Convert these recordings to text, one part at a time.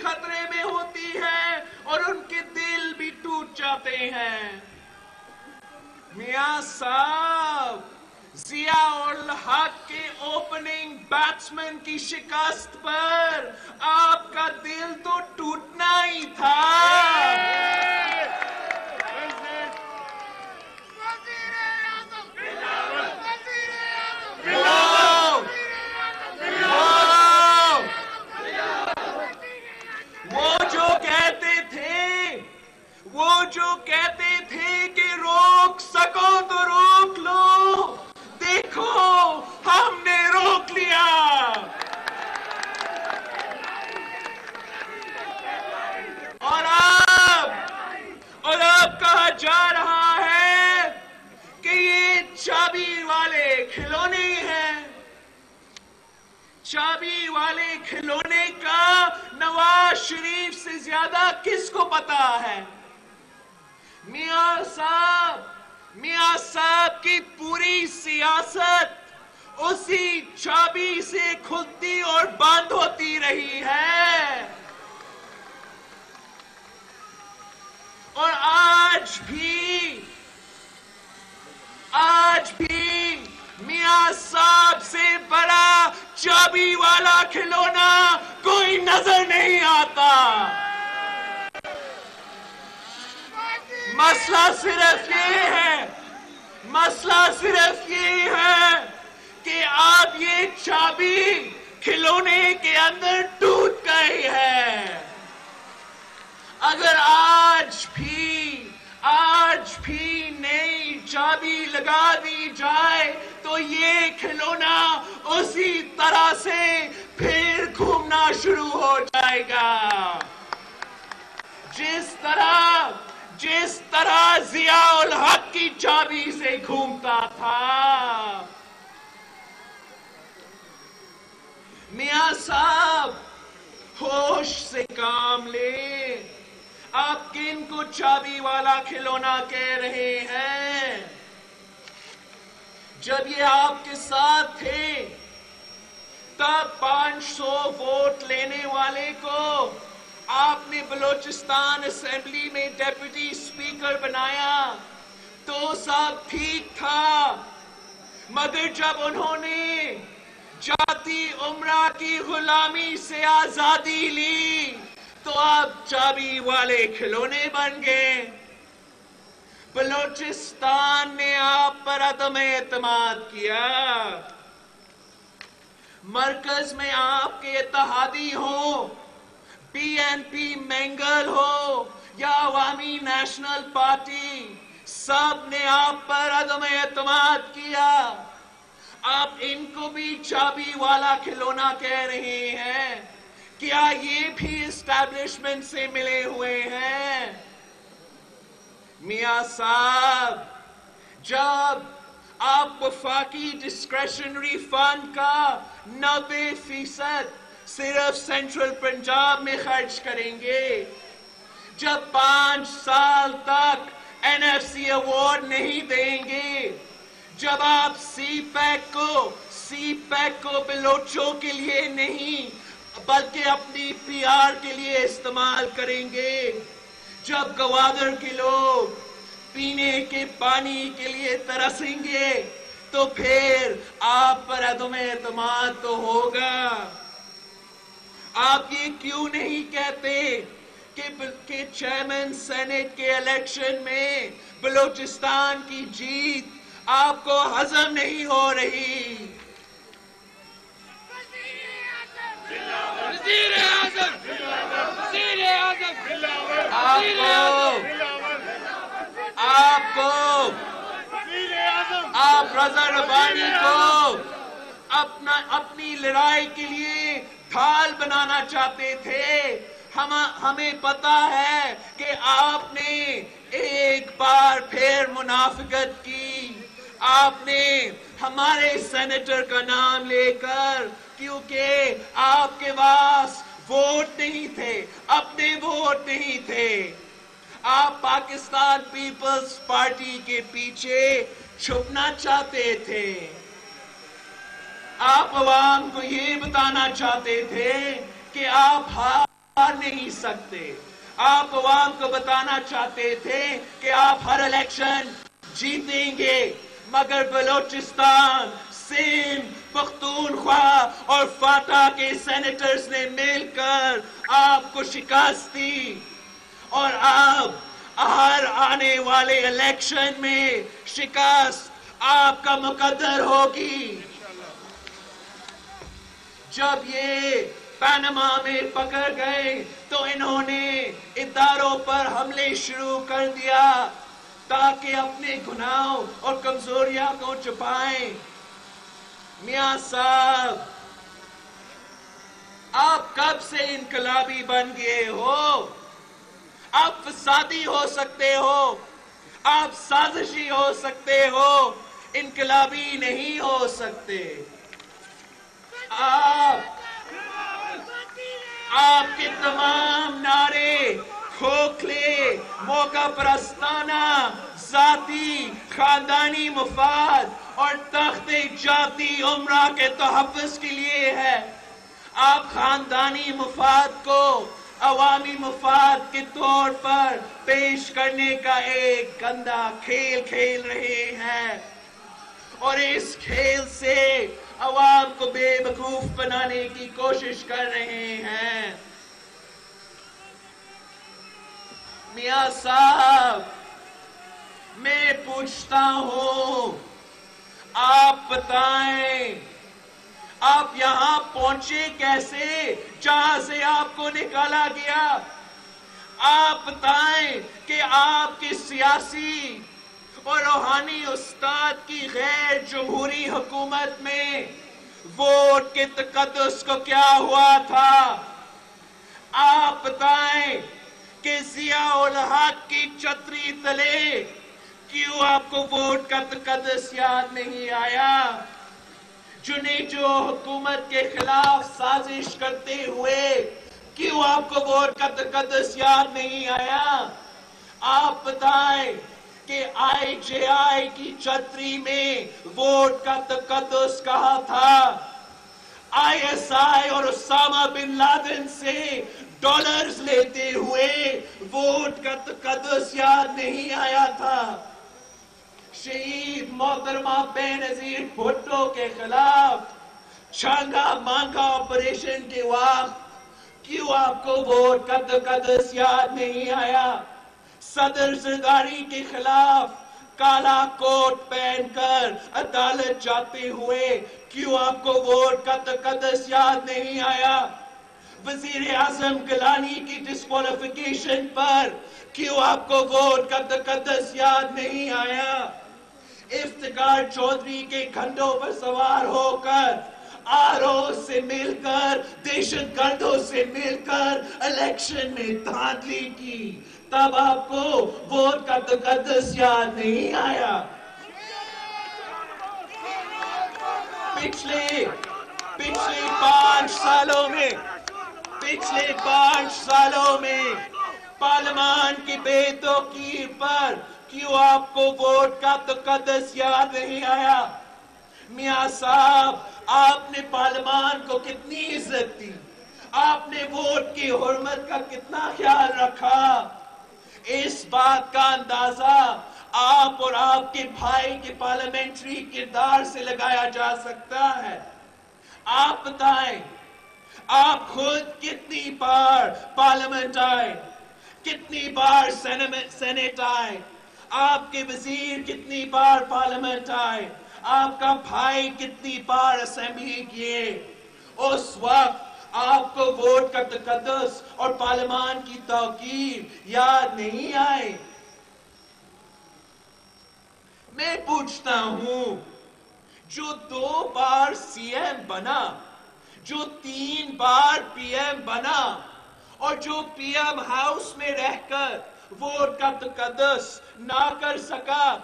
خطرے میں ہوتی ہے اور ان کے دل بھی ٹوٹ جاتے ہیں۔ میاں صاحب، ضیاء الحق کے اوپننگ بیٹسمین کی شکست پر آپ کا دل تو ٹوٹنا ہی تھا۔ وہ جو کہتے تھے کہ روک سکو تو روک لو، دیکھو ہم نے روک لیا۔ اور اب کہا جا رہا ہے کہ یہ چابی والے کھلونے ہیں۔ چابی والے کھلونے کا نواز شریف سے زیادہ کس کو پتا ہے؟ میاں صاحب کی پوری سیاست اسی چابی سے کھلتی اور بند ہوتی رہی ہے، اور آج بھی میاں صاحب سے بڑا چابی والا کھلونا کوئی نظر نہیں آتا۔ مسئلہ صرف یہ ہے کہ اب یہ چابی کھلونے کے اندر ٹوٹ گئی ہے۔ اگر آج بھی نئی چابی لگا دی جائے تو یہ کھلونا اسی طرح سے پھر گھومنا شروع ہو جائے گا، جس طرح ضیاء الحق کی چابی سے گھومتا تھا۔ میاں صاحب، ہوش سے کام لے، آپ کن کو چابی والا کھلونا کہہ رہے ہیں؟ جب یہ آپ کے ساتھ تھے تب 500 ووٹ لینے والے کو آپ نے بلوچستان اسمبلی میں ڈیپٹی اسپیکر بنایا تو سب ٹھیک تھا، مگر جب انہوں نے جاتی عمرہ کی غلامی سے آزادی لی تو اب چابی والے کھلونے بن گئے۔ بلوچستان نے آپ پر عدم اعتماد کیا۔ مرکز میں آپ کے اتحادی ہوں، پی این پی مینگل ہو یا عوامی نیشنل پارٹی، سب نے آپ پر عدم اعتماد کیا۔ آپ ان کو بھی چابی والا کھلونا کہہ رہے ہیں؟ کیا یہ بھی اسٹیبلشمنٹ سے ملے ہوئے ہیں؟ میاں صاحب، جب آپ وفاقی ڈسکریشنری فنڈ کا 90% صرف سینٹرل پنجاب میں خرچ کریں گے، جب 5 سال تک این ایف سی ایوارڈ نہیں دیں گے، جب آپ سی پیک کو بلوچوں کے لیے نہیں بلکہ اپنی پی آر کے لیے استعمال کریں گے، جب گوادر کے لوگ پینے کے پانی کے لیے ترسیں گے تو پھر آپ پر عدم اعتماد تو ہوگا۔ آپ یہ کیوں نہیں کہتے کہ چیئرمین سینٹ کے الیکشن میں بلوچستان کی جیت آپ کو ہضم نہیں ہو رہی؟ آپ رضا ربانی کو اپنی لڑائی کے لیے ڈھال بنانا چاہتے تھے۔ ہمیں پتا ہے کہ آپ نے ایک بار پھر منافقت کی۔ آپ نے ہمارے سینیٹر کا نام لے کر، کیونکہ آپ کے پاس ووٹ نہیں تھے، اپنے ووٹ نہیں تھے، آپ پاکستان پیپلز پارٹی کے پیچھے چھپنا چاہتے تھے۔ آپ عوام کو یہ بتانا چاہتے تھے کہ آپ نہیں سکتے. آپ عوام کو بتانا چاہتے تھے کہ آپ ہر الیکشن جیتیں گے، مگر بلوچستان، سندھ، پختونخوا اور فاٹا کے سینیٹرز نے مل کر آپ کو شکست دی، اور اب ہر آنے والے الیکشن میں شکست آپ کا مقدر ہوگی. جب یہ پاناما میں پکڑ گئے تو انہوں نے اداروں پر حملے شروع کر دیا تاکہ اپنے گناہوں اور کمزوریاں کو چھپائیں. میاں صاحب، آپ کب سے انقلابی بن گئے ہو؟ آپ فسادی ہو سکتے ہو، آپ سازشی ہو سکتے ہو، انقلابی نہیں ہو سکتے. آپ کے تمام نعرے کھوکھلے، موقع پرستانہ، ذاتی خاندانی مفاد اور تخت جاتی عمرہ کے تحفظ کے لیے ہے. آپ خاندانی مفاد کو عوامی مفاد کے طور پر پیش کرنے کا ایک گندا کھیل کھیل رہے ہیں، اور اس کھیل سے عوام کو بے وقوف بنانے کی کوشش کر رہے ہیں. میاں صاحب، میں پوچھتا ہوں، آپ بتائیں آپ یہاں پہنچے کیسے جہاں سے آپ کو نکالا گیا؟ آپ بتائیں کہ آپ کی سیاسی اور روحانی استاد کی غیر جمہوری حکومت میں ووٹ کے تقدس کو کیا ہوا تھا؟ آپ بتائیں کہ ضیاء الحق کی چھتری تلے کیوں آپ کو ووٹ کا تقدس یاد نہیں آیا؟ جنیجو حکومت کے خلاف سازش کرتے ہوئے کیوں آپ کو ووٹ کا تقدس یاد نہیں آیا؟ آپ بتائیں کہ آئی جے آئی کی چھتری میں ووٹ کا تقدس کہاں تھا؟ آئی ایس آئی اور اسامہ بن لادن سے ڈالرز لیتے ہوئے ووٹ کا تقدس یاد نہیں آیا تھا؟ شہید محترمہ بینظیر بھٹو کے خلاف چھانگا مانگا آپریشن کے وقت کیوں آپ کو ووٹ کا تقدس یاد نہیں آیا؟ صدر زرداری کے خلاف کالا کوٹ پہن کر عدالت جاتے ہوئے کیوں آپ کو ووٹ کا تقدس یاد نہیں آیا؟ وزیر اعظم گیلانی کی ڈسکوالیفیکیشن پر کیوں آپ کو ووٹ کا تقدس یاد نہیں آیا؟ افتخار چودھری کے کھنڈوں پر سوار ہو کر آرو سے مل کر دہشت گردوں سے مل کر الیکشن میں دھاندلی کی، تب آپ کو ووٹ کا تقدس یاد نہیں آیا؟ پچھلے 5 سالوں میں پارلیمان کی بے توقیر پر کیوں آپ کو ووٹ کا تقدس یاد نہیں آیا؟ میاں صاحب، آپ نے پارلیمان کو کتنی عزت دی، آپ نے ووٹ کی حرمت کا کتنا خیال رکھا، اس بات کا اندازہ آپ اور آپ کے بھائی کے پارلیمنٹری کردار سے لگایا جا سکتا ہے. آپ بتائیں، آپ خود کتنی بار پارلیمنٹ آئے، کتنی بار سینیٹ آئے، آپ کے وزیر کتنی بار پارلیمنٹ آئے، آپ کا بھائی کتنی بار اسمبلی کیے؟ اس وقت آپ کو ووٹ کا تقدس اور پارلیمان کی توقیر یاد نہیں آئے؟ میں پوچھتا ہوں، جو 2 بار سی ایم بنا، جو 3 بار پی ایم بنا، اور جو پی ایم ہاؤس میں رہ کر ووٹ کا تقدس نہ کر سکا،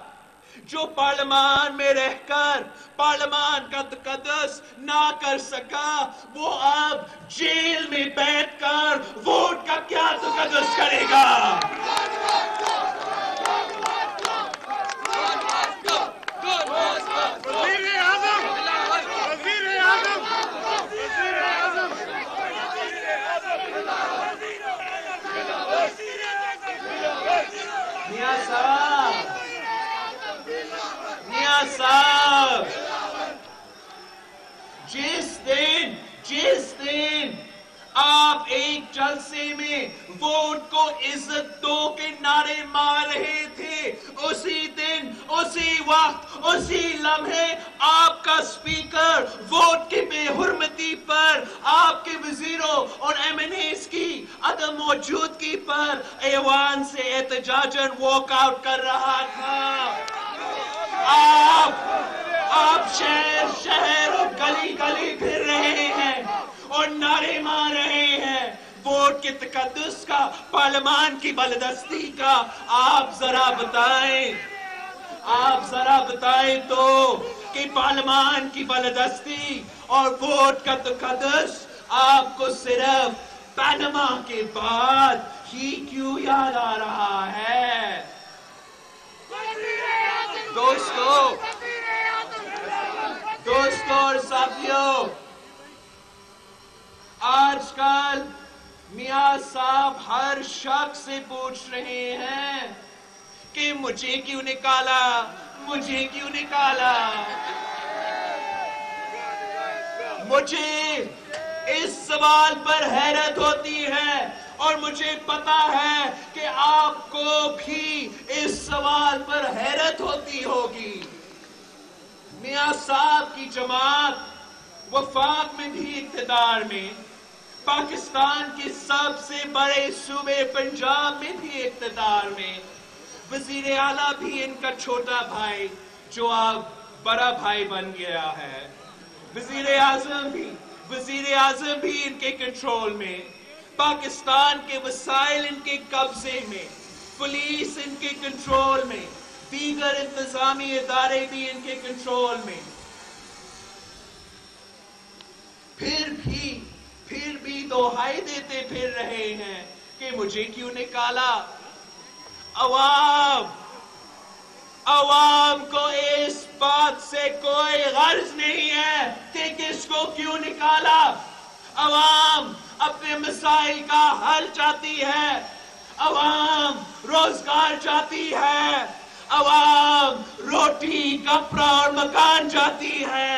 جو پارلیمان میں رہ کر پارلیمان کا تقدس نہ کر سکا، وہ اب جیل میں بیٹھ کر ووٹ کا کیا تقدس کرے گا؟ ایک جلسے میں ووٹ کو عزت دو کے نعرے مار رہے تھے، اسی دن، اسی وقت، اسی لمحے آپ کا اسپیکر ووٹ کی بے حرمتی پر، آپ کے وزیروں اور ایم این ایز کی عدم موجودگی پر ایوان سے احتجاجاً واک آؤٹ کر رہا تھا۔ آپ شہر شہر اور گلی گلی پھر رہے ہیں اور نعرے مار رہے ہیں ووٹ کے تقدس کا، پارلیمان کی بالادستی کا۔ آپ ذرا بتائیں تو کہ پارلیمان کی بالادستی اور ووٹ کا تقدس آپ کو صرف پاناما کے بعد ہی کیوں یاد آ رہا ہے؟ دوستو اور ساتھیوں، آج کل میاں صاحب ہر شخص سے پوچھ رہے ہیں کہ مجھے کیوں نکالا، مجھے کیوں نکالا۔ مجھے اس سوال پر حیرت ہوتی ہے اور مجھے پتا ہے کہ آپ کو بھی اس سوال پر حیرت ہوتی ہوگی۔ میاں صاحب کی جماعت وفاق میں بھی اقتدار میں، پاکستان کے سب سے بڑے صوبے پنجاب میں بھی اقتدار میں، وزیر اعلیٰ بھی ان کا چھوٹا بھائی جو اب بڑا بھائی بن گیا ہے، وزیر اعظم بھی ان کے کنٹرول میں، پاکستان کے وسائل ان کے قبضے میں، پولیس ان کے کنٹرول میں، دیگر انتظامی ادارے بھی ان کے کنٹرول میں۔ پھر بھی دہائی دیتے پھر رہے ہیں کہ مجھے کیوں نکالا۔ عوام کو اس بات سے کوئی غرض نہیں ہے کہ کس کو کیوں نکالا۔ عوام اپنے مسائل کا حل چاہتی ہے، عوام روزگار چاہتی ہے، عوام روٹی، کپڑا اور مکان چاہتی ہے،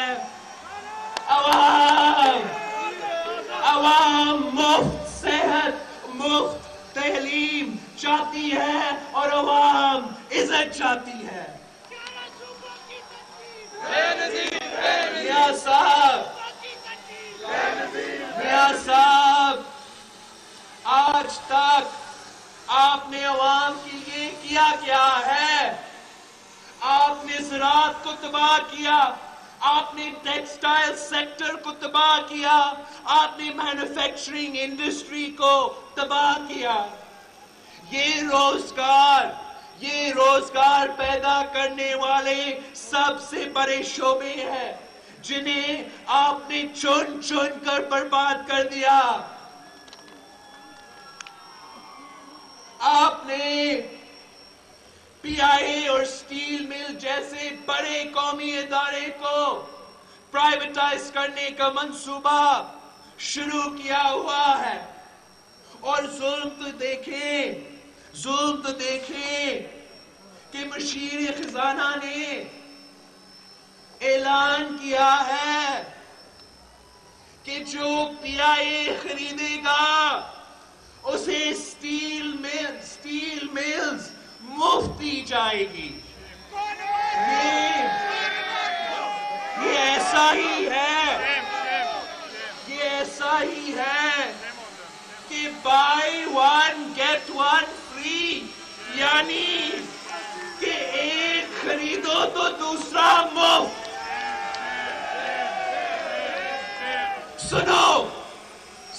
عوام مفت صحت، مفت تعلیم چاہتی ہے اور عوام عزت چاہتی ہے۔ میاں صاحب، آج تک آپ نے عوام کے لیے کیا ہے؟ آپ نے زراعت کو تباہ کیا، آپ نے ٹیکسٹائل سیکٹر کو تباہ کیا، آپ نے مینوفیکچرنگ انڈسٹری کو تباہ کیا۔ یہ روزگار پیدا کرنے والے سب سے بڑے شعبے ہیں جنہیں آپ نے چن چن کر برباد کر دیا۔ آپ نے پی آئی اے اور سٹیل مل جیسے بڑے قومی ادارے کو پرائیویٹائز کرنے کا منصوبہ شروع کیا ہوا ہے، اور ظلم تو دیکھیں کہ مشیر خزانہ نے اعلان کیا ہے کہ جو پی آئی اے خریدے گا اسے سٹیل ملز مفت دی جائے گی۔ یہ ایسا ہی ہے کہ buy one get one free, یعنی کہ ایک خریدو تو دوسرا مفت۔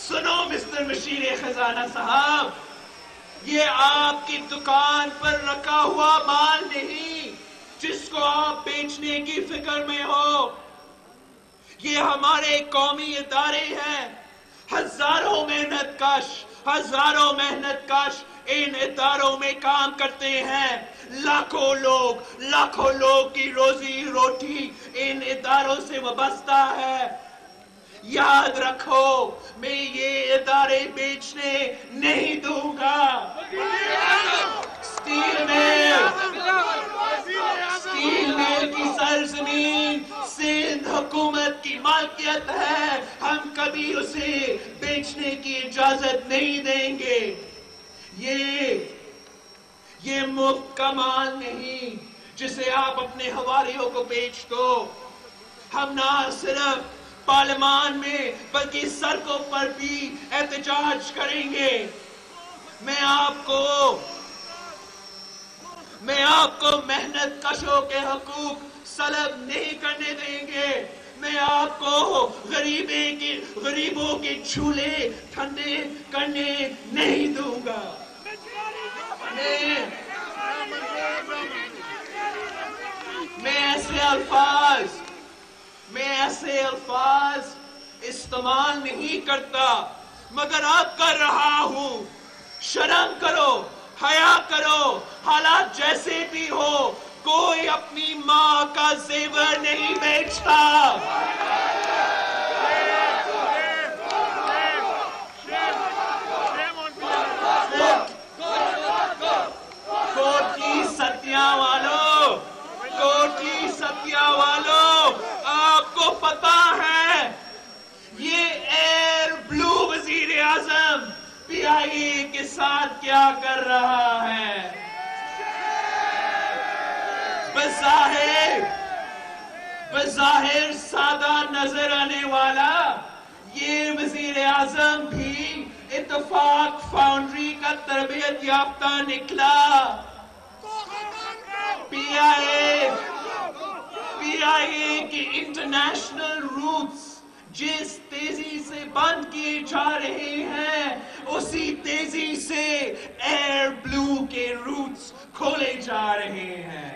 سنو مسٹر مشیر خزانہ صاحب، یہ آپ کی دکان پر رکھا ہوا مال نہیں جس کو آپ بیچنے کی فکر میں ہو، یہ ہمارے قومی ادارے ہیں۔ ہزاروں محنت کش ان اداروں میں کام کرتے ہیں، لاکھوں لوگ کی روزی روٹی ان اداروں سے وابستہ ہے۔ یاد رکھو، میں یہ ادارے بیچنے نہیں دوں گا۔ سٹیل مل کی سرزمین سندھ حکومت کی مالکیت ہے، ہم کبھی اسے بیچنے کی اجازت نہیں دیں گے. یہ مفت کا مال نہیں جسے آپ اپنے حواریوں کو بیچ دو. ہم نہ صرف پارلیمان میں بلکہ سڑکوں پر بھی احتجاج کریں گے. میں آپ کو محنت کشوں کے حقوق سلب نہیں کرنے دیں گے. میں آپ کو غریبوں کے چولہے ٹھنڈے کرنے نہیں دوں گا. میں ایسے الفاظ استعمال نہیں کرتا مگر اب کر رہا ہوں. شرم کرو، حیا کرو. حالات جیسے بھی ہو کوئی اپنی ماں کا زیور نہیں بیچتا. کوٹلی ستیا والو، آپ کو پتا ہے یہ ایئر بلو وزیر اعظم پی آئی اے کے ساتھ کیا کر رہا ہے؟ بظاہر سادہ نظر آنے والا یہ وزیر اعظم بھی اتفاق فاؤنڈری کا تربیت یافتہ نکلا. پی آئی اے کی انٹرنیشنل روٹس جس تیزی سے بند کیے جا رہے ہیں اسی تیزی سے ایئر بلو کے روٹس کھولے جا رہے ہیں.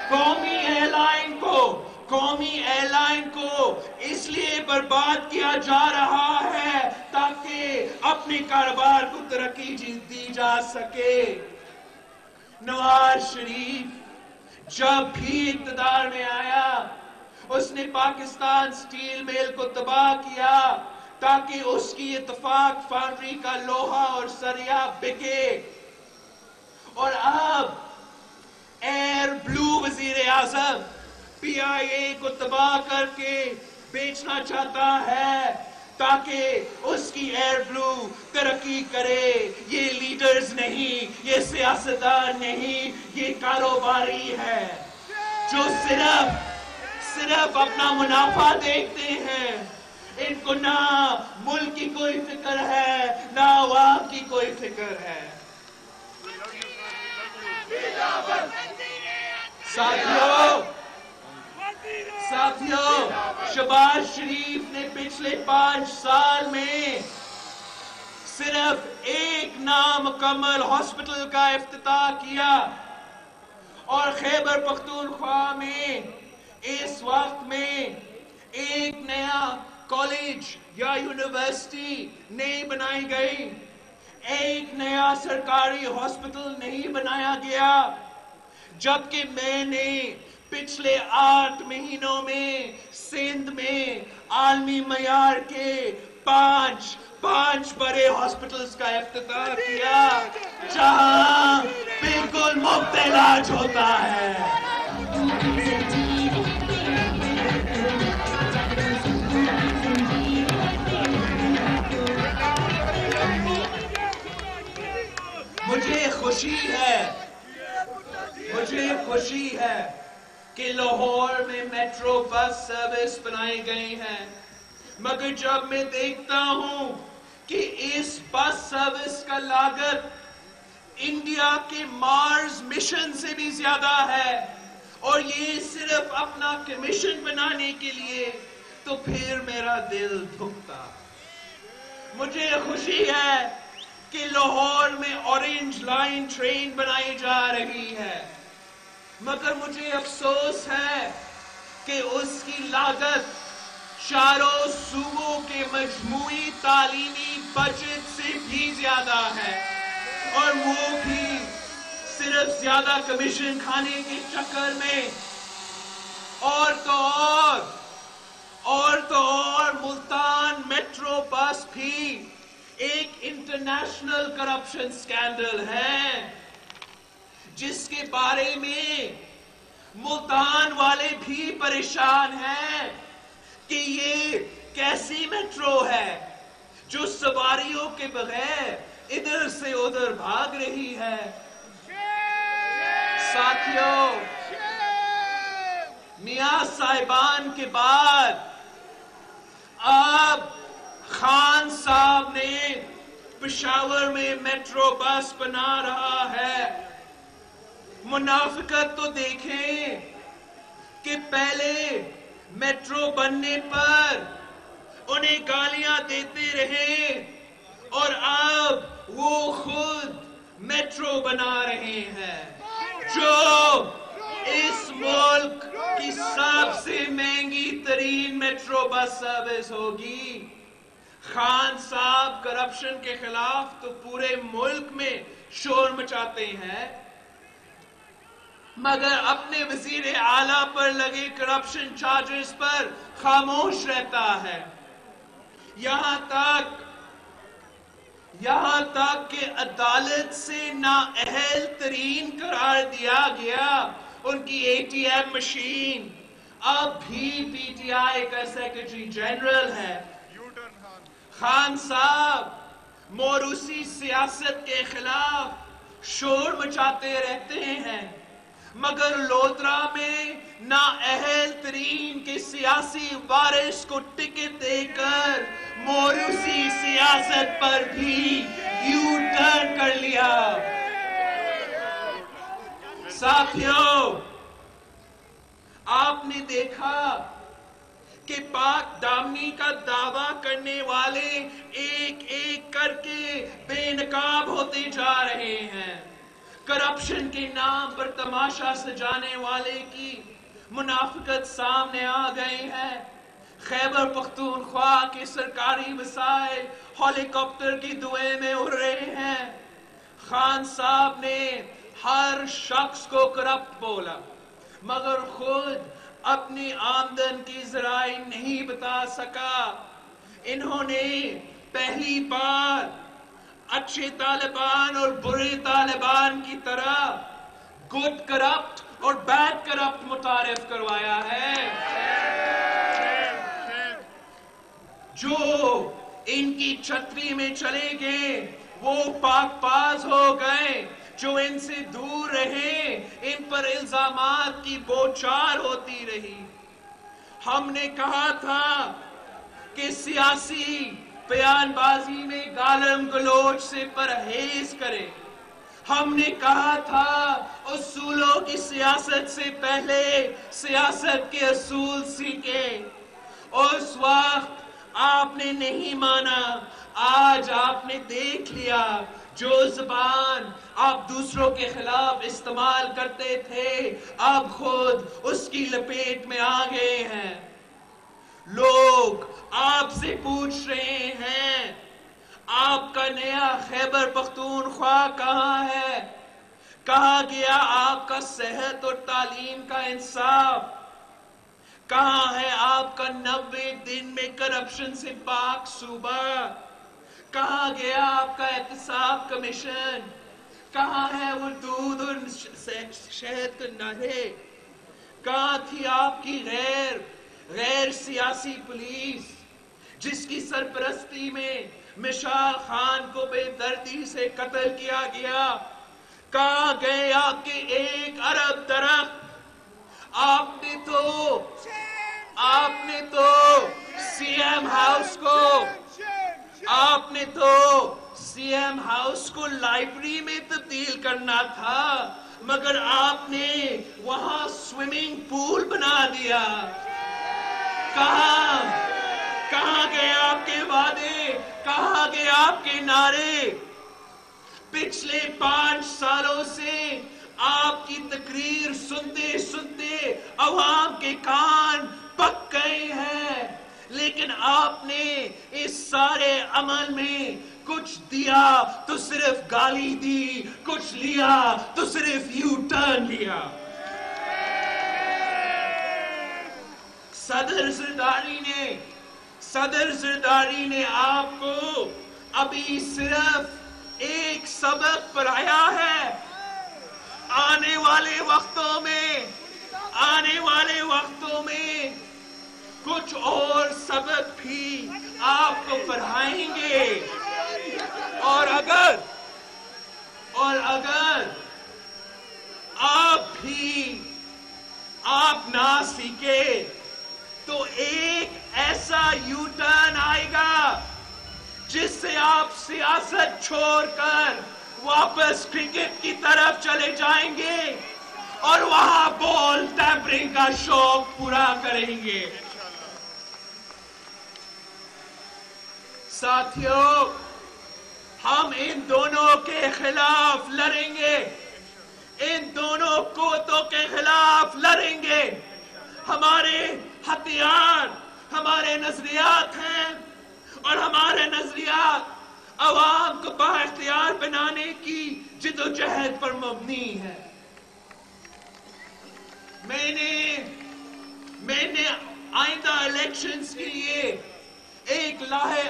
قومی ایئر لائن کو اس لیے برباد کیا جا رہا ہے تاکہ اپنے کاروبار کو ترقی دی جا سکے. نواز شریف جب بھی اقتدار میں آیا اس نے پاکستان سٹیل مل کو تباہ کیا تاکہ اس کی اتفاق فاؤنڈری کا لوہا اور سریا بکے. اور اب ایئر بلو وزیر اعظم پی آئی اے کو تباہ کر کے بیچنا چاہتا ہے تاکہ اس کی ایئر بلو ترقی کرے. یہ لیڈرز نہیں، یہ سیاستدان نہیں، یہ کاروباری ہے جو صرف اپنا منافع دیکھتے ہیں. ان کو نہ ملک کی کوئی فکر ہے نہ عوام کی کوئی فکر ہے. ساتھیوں، شہباز شریف نے پچھلے 5 سال میں صرف ایک نامکمل ہاسپٹل کا افتتاح کیا اور خیبر پختونخوا میں اس وقت میں ایک نیا کالج یا یونیورسٹی نہیں بنائی گئی. ایک نیا سرکاری ہاسپٹل نہیں بنایا گیا. جبکہ میں نے پچھلے 8 مہینوں میں سندھ میں عالمی معیار کے 5 بڑے ہاسپٹلز کا افتتاح کیا جہاں بالکل مفت علاج ہوتا ہے. مجھے خوشی ہے کہ لاہور میں میٹرو بس سروس بنائی گئی ہیں مگر جب میں دیکھتا ہوں کہ اس بس سروس کا لاگت انڈیا کے مارس مشن سے بھی زیادہ ہے اور یہ صرف اپنا کمیشن بنانے کے لیے، تو پھر میرا دل دکھتا. مجھے خوشی ہے کہ لاہور میں اورنج لائن ٹرین بنائی جا رہی ہے مگر مجھے افسوس ہے کہ اس کی لاگت چاروں صوبوں کے مجموعی تعلیمی بجٹ سے بھی زیادہ ہے اور وہ بھی صرف زیادہ کمیشن کھانے کے چکر میں. اور ملتان میٹرو بس بھی ایک انٹرنیشنل کرپشن سکینڈل ہے جس کے بارے میں ملتان والے بھی پریشان ہیں کہ یہ کیسی میٹرو ہے جو سواریوں کے بغیر ادھر سے ادھر بھاگ رہی ہے؟ ساتھیوں، میاں صاحبان کے بعد اب خان صاحب نے پشاور میں میٹرو بس بنا رہا ہے۔ منافقت تو دیکھیں کہ پہلے میٹرو بننے پر انہیں گالیاں دیتے رہے اور اب وہ خود میٹرو بنا رہے ہیں جو اس ملک کی سب سے مہنگی ترین میٹرو بس سروس ہوگی۔ خان صاحب کرپشن کے خلاف تو پورے ملک میں شور مچاتے ہیں، مگر اپنے وزیر اعلیٰ پر لگے کرپشن چارجز پر خاموش رہتا ہے۔ یہاں تک کہ عدالت سے نااہل ترین قرار دیا گیا ان کی اے ٹی ایم مشین، اب بھی پی ٹی آئی کا سیکرٹری جنرل ہے۔ خان صاحب موروثی سیاست کے خلاف شور مچاتے رہتے ہیں، مگر لودرا میں نااہل ترین کے سیاسی وارث کو ٹکٹ دے کر موروثی سیاست پر بھی یو ٹرن کر لیا۔ ساتھیوں، آپ نے دیکھا کہ پاک دامنی کا دعویٰ کرنے والے ایک ایک کر کے بے نقاب ہوتے جا رہے ہیں۔ کرپشن کے نام پر تماشا سجانے والے کی منافقت سامنے آ گئی ہے۔ خیبر پختونخوا کے سرکاری وسائل ہیلی کاپٹر کی دھوئیں میں اڑ رہے ہیں۔ خان صاحب نے ہر شخص کو کرپٹ بولا، مگر خود اپنی آمدن کی ذرائع نہیں بتا سکا۔ انہوں نے پہلی بار اچھے طالبان اور برے طالبان کی طرح گڈ کرپٹ اور بیڈ کرپٹ متعارف کروایا ہے۔ جو ان کی چھتری میں چلے گئے وہ پاک باز ہو گئے، جو ان سے دور رہے ان پر الزامات کی بوچھار ہوتی رہی۔ ہم نے کہا تھا کہ سیاسی بیان بازی میں گالم گلوچ سے پرہیز کرے۔ ہم نے کہا تھا اصولوں کی سیاست سے پہلے سیاست کے اصول سیکھے۔ اس وقت آپ نے نہیں مانا، آج آپ نے دیکھ لیا جو زبان آپ دوسروں کے خلاف استعمال کرتے تھے اب خود اس کی لپیٹ میں آ گئے ہیں۔ لوگ آپ سے پوچھ رہے ہیں آپ کا نیا خیبر پختونخوا کہاں ہے؟ کہا گیا آپ کا صحت اور تعلیم کا انصاف؟ کہاں ہے آپ کا 90 دن میں کرپشن سے پاک صوبہ؟ کہاں گیا آپ کا احتساب کمیشن؟ کہاں ہے وہ دودھ اور شہد کے نعرے؟ کہاں تھی آپ کی غیر سیاسی پولیس جس کی سرپرستی میں مشال خان کو بے دردی سے قتل کیا گیا؟ کہاں گئے آپ کے 1 ارب درخت؟ آپ نے تو سی ایم ہاؤس کو لائبریری میں تبدیل کرنا تھا، مگر آپ نے وہاں سوئمنگ پول بنا دیا۔ کہاں گئے آپ کے وعدے؟ کہاں گئے آپ کے نعرے؟ پچھلے 5 سالوں سے آپ کی تقریر سنتے سنتے عوام کے کان پک گئے ہیں، لیکن آپ نے اس سارے عمل میں کچھ دیا تو صرف گالی دی، کچھ لیا تو صرف یو ٹرن لیا۔ صدر زرداری نے آپ کو ابھی صرف ایک سبق پڑھایا ہے۔ آنے والے وقتوں میں کچھ اور سبق بھی آپ کو پڑھائیں گے، اور اگر آپ نہ سیکھے تو ایک ایسا یو ٹرن آئے گا جس سے آپ سیاست چھوڑ کر واپس کرکٹ کی طرف چلے جائیں گے اور وہاں بال ٹیمپرنگ کا شوق پورا کریں گے۔ ساتھیوں، ہم ان دونوں کے خلاف لڑیں گے، ان دونوں قوتوں کے خلاف لڑیں گے۔ ہمارے ہتھیار ہمارے نظریات ہیں، اور ہمارے نظریات عوام کو بااختیار بنانے کی جدوجہد پر مبنی ہے۔ میں نے آئندہ الیکشنز کے لیے ایک لاہے